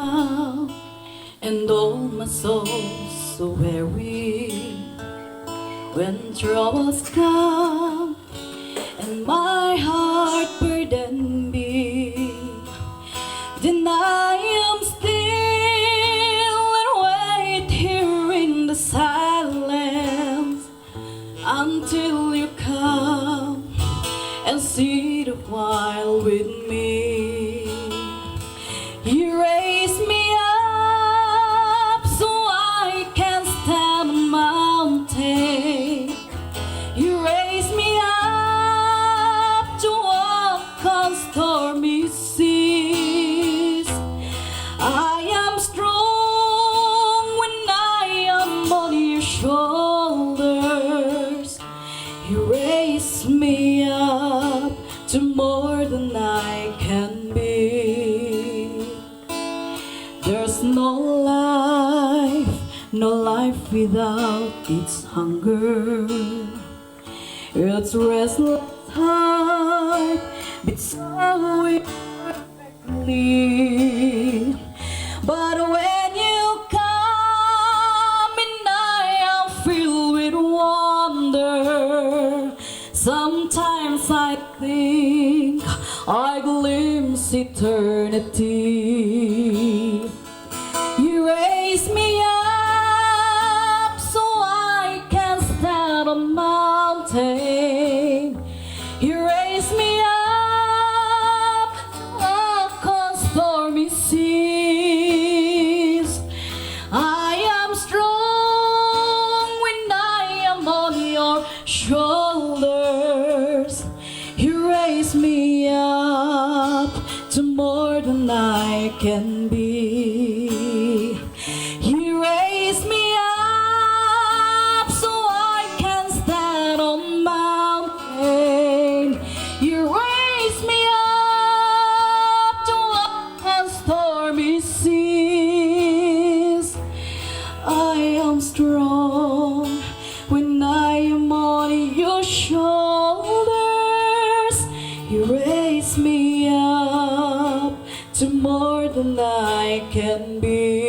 down, and all my soul so weary. When troubles come and my heart burden me, then I am still and wait here in the silence until you come and sit a while with me. You raise me up so I can stand a mountain. You raise me up to walk on stormy seas. I am strong when I am on your shoulders. You raise me up to more than I can be. There's no life without its hunger. Its restless heart beats so perfectly. But when you come and I am filled with wonder, sometimes I think I glimpse eternity. You raise me up so I can stand on mountain. You raise me up to walk on stormy seas. I am strong when I am on your shoulders. You raise me up to more than I can be. You raise me up so I can stand on mountain. You raise me up to walk on stormy seas. I am strong when I am on your shoulders. You raise me up to more than I can be.